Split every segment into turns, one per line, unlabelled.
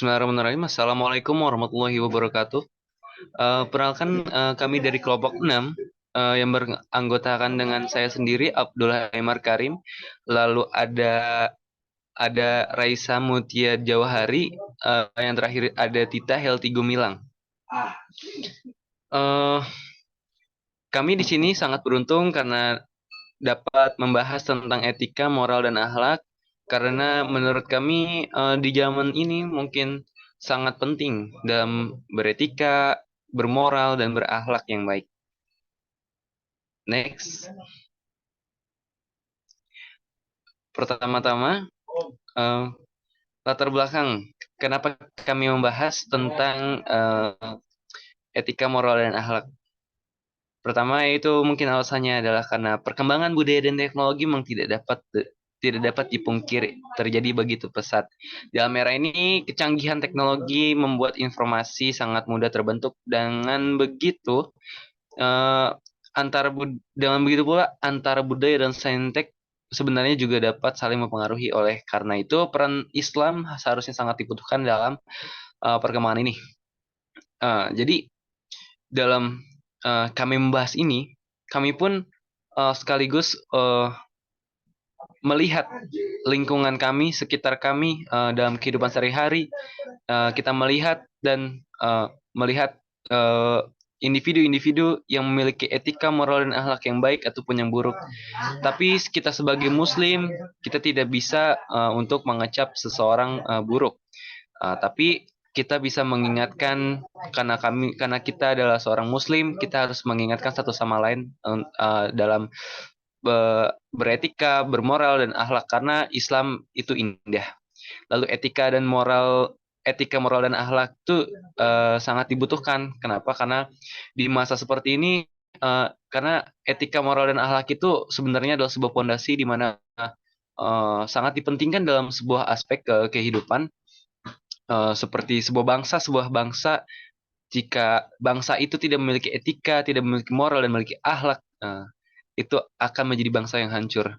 Bismillahirrahmanirrahim. Assalamualaikum warahmatullahi wabarakatuh. Perkenalkan, kami dari kelompok 6 yang beranggotakan dengan saya sendiri Abdullah Haimar Karim. Lalu ada Raisa Mutia Jawahari, yang terakhir ada Tita Helti Gumilang. Eh, Kami di sini sangat beruntung karena dapat membahas tentang etika, moral, dan akhlak. Karena menurut kami di zaman ini mungkin sangat penting dalam beretika, bermoral, dan berakhlak yang baik. Next, pertama-tama eh, latar belakang. Kenapa kami membahas tentang etika, moral, dan akhlak? Pertama itu mungkin alasannya adalah karena perkembangan budaya dan teknologi memang tidak dapat dipungkiri terjadi begitu pesat. Dalam era ini, kecanggihan teknologi membuat informasi sangat mudah terbentuk. Dengan begitu, eh, dengan begitu pula antara budaya dan saintek sebenarnya juga dapat saling mempengaruhi. Oleh karena itu, peran Islam seharusnya sangat dibutuhkan dalam perkembangan ini. Jadi dalam kami membahas ini, kami pun sekaligus melihat lingkungan kami, sekitar kami dalam kehidupan sehari-hari. Kita melihat dan melihat eh, individu-individu yang memiliki etika, moral, dan akhlak yang baik ataupun yang buruk. Tapi kita sebagai Muslim, kita tidak bisa untuk mengecap seseorang buruk. Tapi kita bisa mengingatkan karena kita adalah seorang Muslim, kita harus mengingatkan satu sama lain dalam beretika, bermoral, dan akhlak karena Islam itu indah. Lalu etika, moral, dan akhlak itu sangat dibutuhkan. Kenapa? Karena di masa seperti ini, karena etika, moral, dan akhlak itu sebenarnya adalah sebuah pondasi di mana sangat dipentingkan dalam sebuah aspek kehidupan. Seperti sebuah bangsa, jika bangsa itu tidak memiliki etika, tidak memiliki moral, dan memiliki akhlak, itu akan menjadi bangsa yang hancur.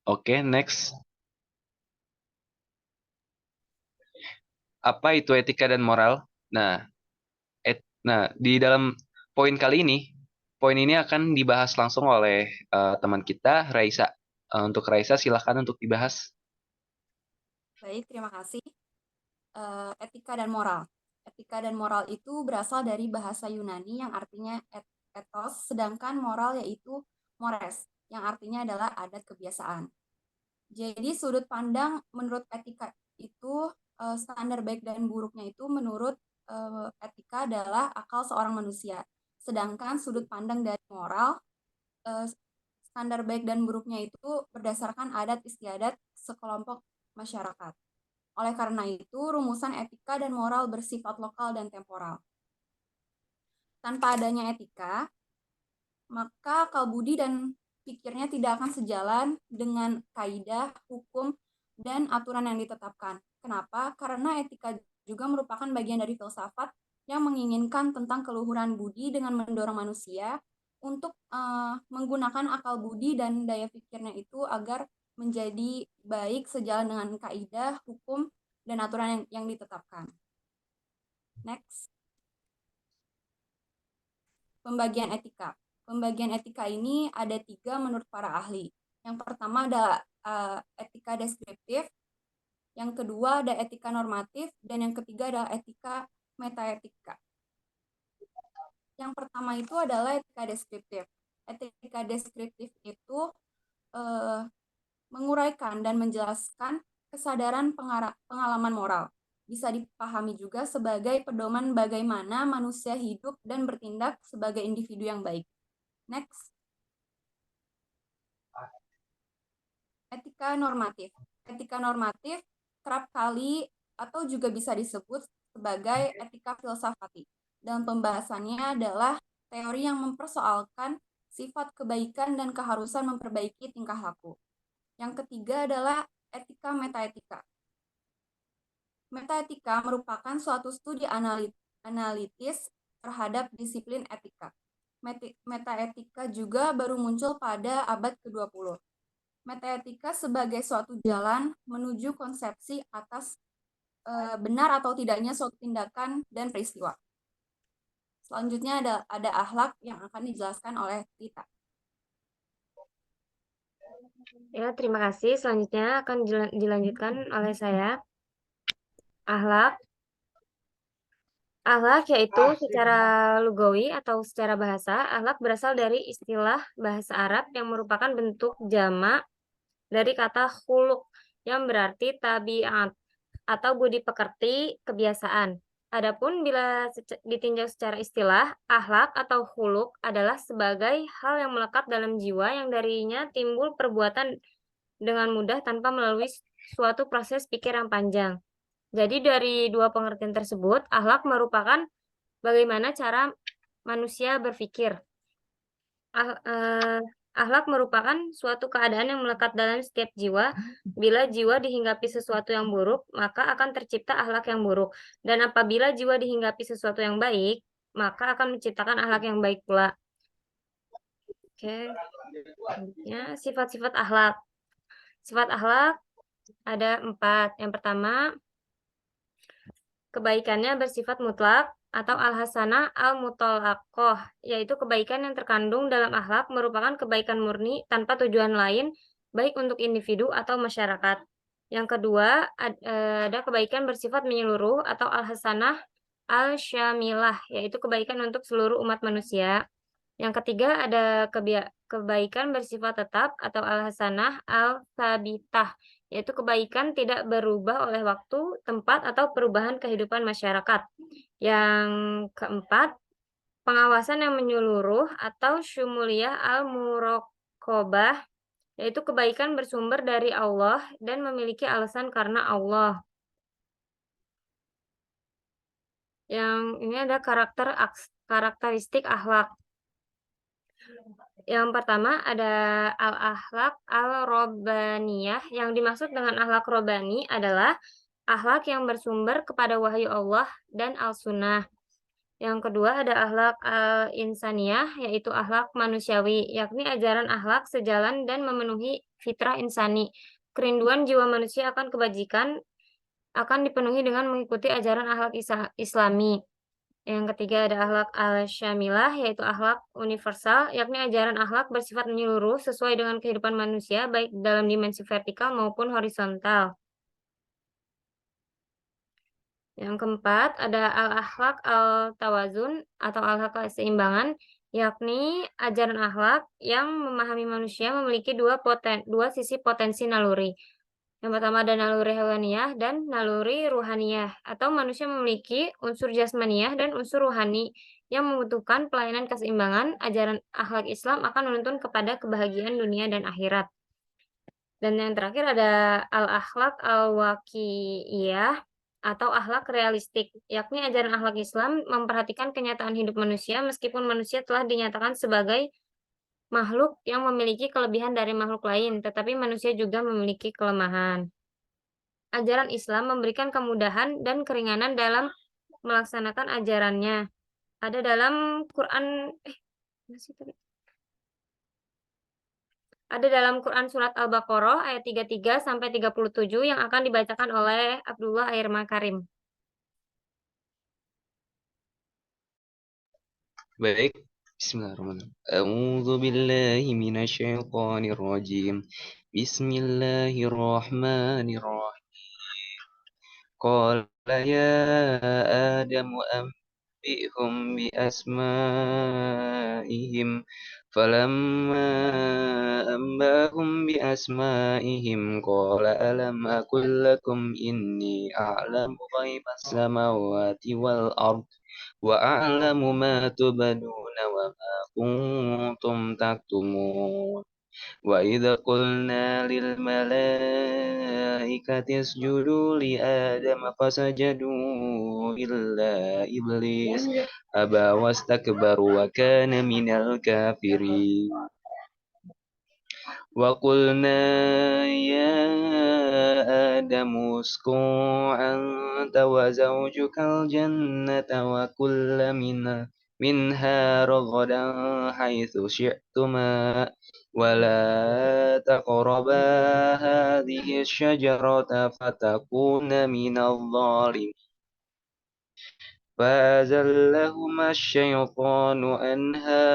Oke, next. Apa itu etika dan moral? Nah, di dalam poin ini akan dibahas langsung oleh teman kita, Raisa. Untuk Raisa, silahkan untuk dibahas.
Baik, terima kasih. Etika dan moral. Etika dan moral itu berasal dari bahasa Yunani yang artinya ethos, sedangkan moral yaitu mores, yang artinya adalah adat kebiasaan. Jadi sudut pandang menurut etika itu standar baik dan buruknya itu menurut etika adalah akal seorang manusia. Sedangkan sudut pandang dari moral, standar baik dan buruknya itu berdasarkan adat istiadat sekelompok masyarakat. Oleh karena itu, rumusan etika dan moral bersifat lokal dan temporal. Tanpa adanya etika, maka akal budi dan pikirnya tidak akan sejalan dengan kaidah, hukum, dan aturan yang ditetapkan. Kenapa? Karena etika juga merupakan bagian dari filsafat yang menginginkan tentang keluhuran budi dengan mendorong manusia untuk menggunakan akal budi dan daya pikirnya itu agar menjadi baik sejalan dengan kaidah, hukum, dan aturan yang ditetapkan. Next. Pembagian etika. Pembagian etika ini ada 3 menurut para ahli. Yang pertama ada etika deskriptif, yang kedua ada etika normatif, dan yang ketiga ada etika metaetika. Yang pertama itu adalah etika deskriptif. Etika deskriptif itu menguraikan dan menjelaskan kesadaran pengalaman moral. Bisa dipahami juga sebagai pedoman bagaimana manusia hidup dan bertindak sebagai individu yang baik. Next. Etika normatif. Etika normatif kerap kali atau juga bisa disebut sebagai etika filsafati. Dalam pembahasannya adalah teori yang mempersoalkan sifat kebaikan dan keharusan memperbaiki tingkah laku. Yang ketiga adalah etika metaetika. Metaetika merupakan suatu studi analitis terhadap disiplin etika. Metaetika juga baru muncul pada abad ke-20. Metaetika sebagai suatu jalan menuju konsepsi atas benar atau tidaknya suatu tindakan dan peristiwa. Selanjutnya ada akhlak yang akan dijelaskan oleh Tita.
Ya, terima kasih. Selanjutnya akan dilanjutkan oleh saya. Akhlak. Akhlak yaitu secara lugawi atau secara bahasa, akhlak berasal dari istilah bahasa Arab yang merupakan bentuk jamak dari kata khuluq yang berarti tabiat atau budi pekerti, kebiasaan. Adapun bila ditinjau secara istilah, akhlak atau khuluq adalah sebagai hal yang melekat dalam jiwa yang darinya timbul perbuatan dengan mudah tanpa melalui suatu proses pikir yang panjang. Jadi dari dua pengertian tersebut, akhlak merupakan bagaimana cara manusia berpikir. Akhlak merupakan suatu keadaan yang melekat dalam setiap jiwa. Bila jiwa dihinggapi sesuatu yang buruk, maka akan tercipta akhlak yang buruk. Dan apabila jiwa dihinggapi sesuatu yang baik, maka akan menciptakan akhlak yang baik pula. Oke. Selanjutnya, sifat-sifat akhlak. Sifat akhlak ada 4. Yang pertama, kebaikannya bersifat mutlak atau al-hasanah al-mutolaqoh, yaitu kebaikan yang terkandung dalam akhlak merupakan kebaikan murni tanpa tujuan lain, baik untuk individu atau masyarakat. Yang kedua, ada kebaikan bersifat menyeluruh atau al-hasanah al-syamilah, yaitu kebaikan untuk seluruh umat manusia. Yang ketiga, ada kebaikan bersifat tetap atau al-hasanah al-sabitah, yaitu kebaikan tidak berubah oleh waktu, tempat, atau perubahan kehidupan masyarakat. Yang keempat, pengawasan yang menyeluruh atau syumuliyah al-muraqabah, yaitu kebaikan bersumber dari Allah dan memiliki alasan karena Allah. Yang ini ada karakteristik akhlak. Yang pertama ada al-akhlak al-robbaniyah. Yang dimaksud dengan akhlak robbani adalah akhlak yang bersumber kepada wahyu Allah dan al-sunnah. Yang kedua ada akhlak al-insaniyah, yaitu akhlak manusiawi, yakni ajaran akhlak sejalan dan memenuhi fitrah insani. Kerinduan jiwa manusia akan kebajikan akan dipenuhi dengan mengikuti ajaran akhlak Islami. Yang ketiga ada akhlak al-syamilah, yaitu akhlak universal, yakni ajaran akhlak bersifat menyeluruh sesuai dengan kehidupan manusia, baik dalam dimensi vertikal maupun horizontal. Yang keempat ada al-akhlak al-tawazun atau akhlak keseimbangan, yakni ajaran akhlak yang memahami manusia memiliki dua sisi potensi naluri. Yang pertama ada naluri hewaniah dan naluri ruhaniyah, atau manusia memiliki unsur jasmaniah dan unsur ruhani yang membutuhkan pelayanan keseimbangan. Ajaran akhlak Islam akan menuntun kepada kebahagiaan dunia dan akhirat. Dan yang terakhir ada al-akhlak al-waqiyah atau akhlak realistik, yakni ajaran akhlak Islam memperhatikan kenyataan hidup manusia meskipun manusia telah dinyatakan sebagai makhluk yang memiliki kelebihan dari makhluk lain, tetapi manusia juga memiliki kelemahan. Ajaran Islam memberikan kemudahan dan keringanan dalam melaksanakan ajarannya. Ada dalam Quran Quran surat Al-Baqarah ayat 33 sampai 37 yang akan dibacakan oleh Abdullah Air Makarim.
Baik, Bismillahirrahmanirrahim. A'udzu billahi minasyaitonir rajim. Bismillahirrahmanirrahim. Qala ya Adamu أنبئهم بأسمائهم فلما أنبأهم بأسمائهم قال ألم أقل لكم إني أعلم غيب السماوات والأرض وأعلم ما تبدون وما كنتم تكتمون وإذا قلنا للملائكة اسجدوا لآدم فسجدوا إلا إبليس أبى واستكبر وكان من الكافرين وقلنا يا آدم اسكن أنت وزوجك الجنة وكل منها رغدا حيث شئتما ولا تقربا هذه الشجرة فتكون من الظالمين فأزلهما الشيطان عنها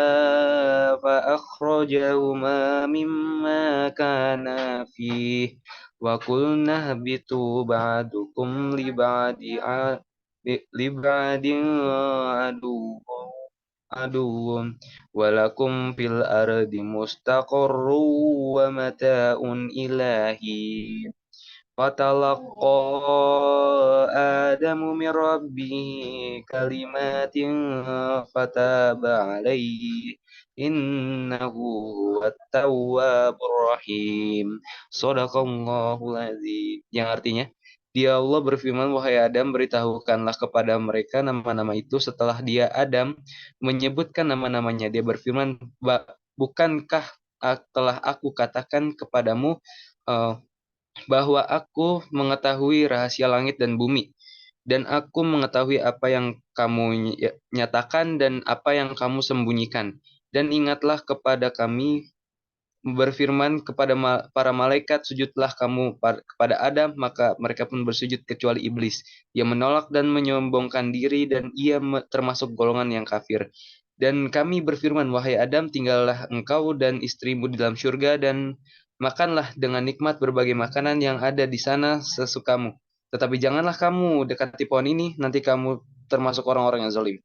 فأخرجهما مما كانا فيه وقلنا اهبطوا بعضكم لبعض عدو ولكم في الأرض مستقر ومتاع إلى حين فتلقى آدم من ربه كلمات فتاب عليه إنه هو التواب الرحيم. Shadaqallahul Azim. Yang artinya, dia Allah berfirman, wahai Adam, beritahukanlah kepada mereka nama-nama itu setelah dia Adam menyebutkan nama-namanya. Dia berfirman, bukankah telah aku katakan kepadamu bahwa aku mengetahui rahasia langit dan bumi, dan aku mengetahui apa yang kamu nyatakan dan apa yang kamu sembunyikan. Dan ingatlah kepada kami berfirman kepada para malaikat, sujudlah kamu kepada Adam, maka mereka pun bersujud kecuali iblis. Ia menolak dan menyombongkan diri, dan ia termasuk golongan yang kafir. Dan kami berfirman, wahai Adam, tinggallah engkau dan istrimu di dalam surga, dan makanlah dengan nikmat berbagai makanan yang ada di sana sesukamu. Tetapi janganlah kamu dekati pohon ini, nanti kamu termasuk orang-orang yang zalim.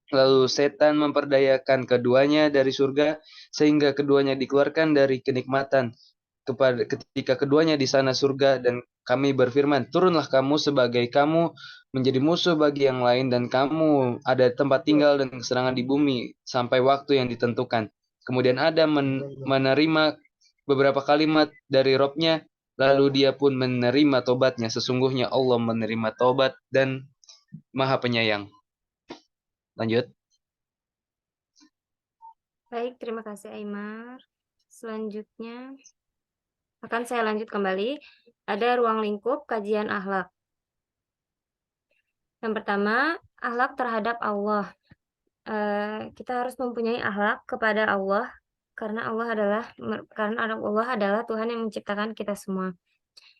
Lalu setan memperdayakan keduanya dari surga sehingga keduanya dikeluarkan dari kenikmatan ketika keduanya di sana surga, dan kami berfirman, turunlah kamu sebagai kamu menjadi musuh bagi yang lain, dan kamu ada tempat tinggal dan kesenangan di bumi sampai waktu yang ditentukan. Kemudian Adam menerima beberapa kalimat dari Robnya, lalu dia pun menerima tobatnya. Sesungguhnya Allah menerima tobat dan Maha Penyayang. Lanjut.
Baik, terima kasih Aymar. Selanjutnya akan saya lanjut kembali. Ada ruang lingkup kajian akhlak. Yang pertama, akhlak terhadap Allah. Kita harus mempunyai akhlak kepada Allah karena Allah adalah Tuhan yang menciptakan kita semua.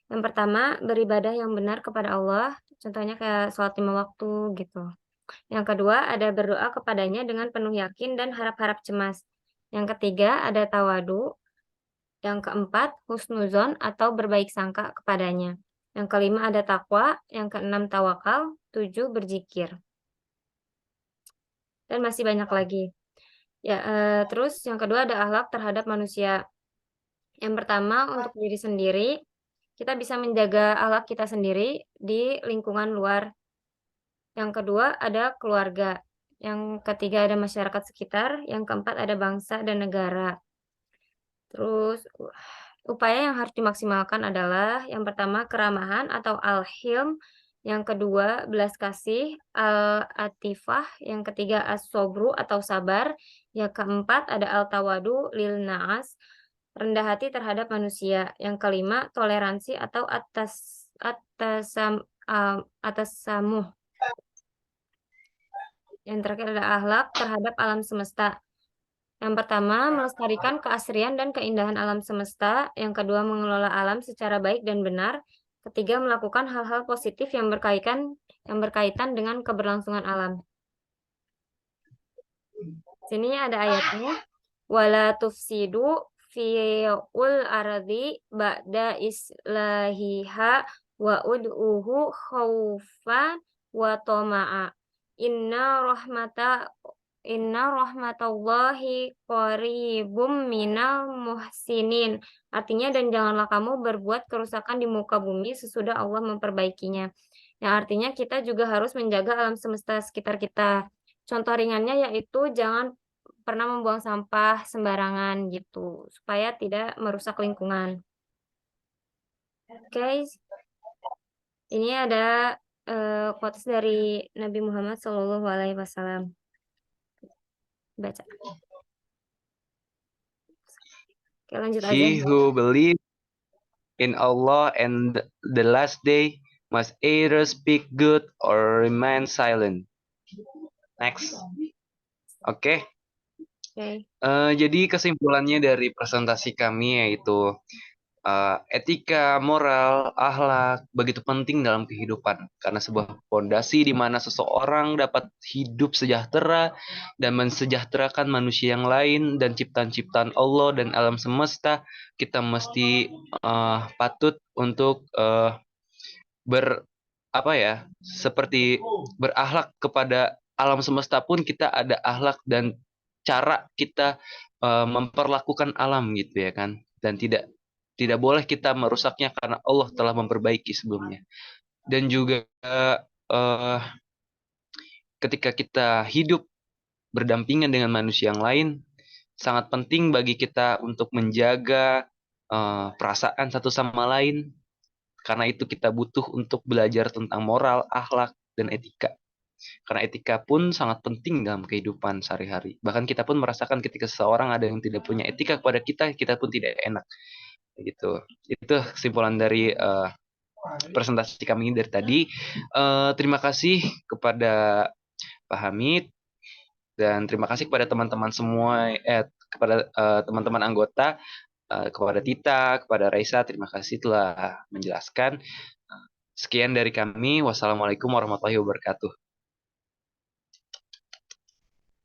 Yang pertama, beribadah yang benar kepada Allah, contohnya kayak sholat 5 waktu gitu. Yang kedua, ada berdoa kepadanya dengan penuh yakin dan harap-harap cemas. Yang ketiga, ada tawadu. Yang keempat, husnuzon atau berbaik sangka kepadanya. Yang kelima, ada takwa. Yang keenam, tawakal. 7, berzikir. Dan masih banyak lagi. Ya, terus yang kedua ada akhlak terhadap manusia. Yang pertama, untuk diri sendiri, kita bisa menjaga akhlak kita sendiri di lingkungan luar. Yang kedua ada keluarga. Yang ketiga ada masyarakat sekitar. Yang keempat ada bangsa dan negara. Terus upaya yang harus dimaksimalkan adalah yang pertama keramahan atau al-hilm, yang kedua belas kasih, al-atifah, yang ketiga as-sobru atau sabar, yang keempat ada al-tawadu lil naas, rendah hati terhadap manusia, yang kelima toleransi atau atasamuh. Yang terakhir ada akhlak terhadap alam semesta. Yang pertama, melestarikan keasrian dan keindahan alam semesta. Yang kedua, mengelola alam secara baik dan benar. Ketiga, melakukan hal-hal positif yang berkaitan dengan keberlangsungan alam. Sini ada ayatnya. Wala tufsidu fi'ul ardi ba'da islahiha wa ud'uhu khaufan wa toma'a. Inna rahmatallahi qaribum minal muhsinin. Artinya, dan janganlah kamu berbuat kerusakan di muka bumi sesudah Allah memperbaikinya. Yang artinya kita juga harus menjaga alam semesta sekitar kita. Contoh ringannya yaitu jangan pernah membuang sampah sembarangan gitu, supaya tidak merusak lingkungan. Oke, ini ada quotes dari Nabi Muhammad SAW. Baca. Oke, lanjut aja.
He who believes in Allah and the last day must either speak good or remain silent. Next. Oke.
Oke.
Jadi kesimpulannya dari presentasi kami yaitu etika, moral, akhlak begitu penting dalam kehidupan karena sebuah fondasi di mana seseorang dapat hidup sejahtera dan mensejahterakan manusia yang lain dan ciptaan-ciptaan Allah dan alam semesta. Kita mesti patut untuk ber apa ya seperti berakhlak kepada alam semesta pun kita ada akhlak dan cara kita memperlakukan alam gitu ya kan dan tidak boleh kita merusaknya karena Allah telah memperbaiki sebelumnya dan juga eh, ketika kita hidup berdampingan dengan manusia yang lain sangat penting bagi kita untuk menjaga perasaan satu sama lain karena itu kita butuh untuk belajar tentang moral, akhlak, dan etika. Karena etika pun sangat penting dalam kehidupan sehari-hari. Bahkan kita pun merasakan ketika seseorang ada yang tidak punya etika kepada kita, kita pun tidak enak. Gitu. Itu kesimpulan dari presentasi kami dari tadi. Terima kasih kepada Pak Hamid dan terima kasih kepada teman-teman semua, kepada teman-teman anggota, kepada Tita, kepada Raisa. Terima kasih telah menjelaskan. Sekian dari kami. Wassalamualaikum warahmatullahi wabarakatuh.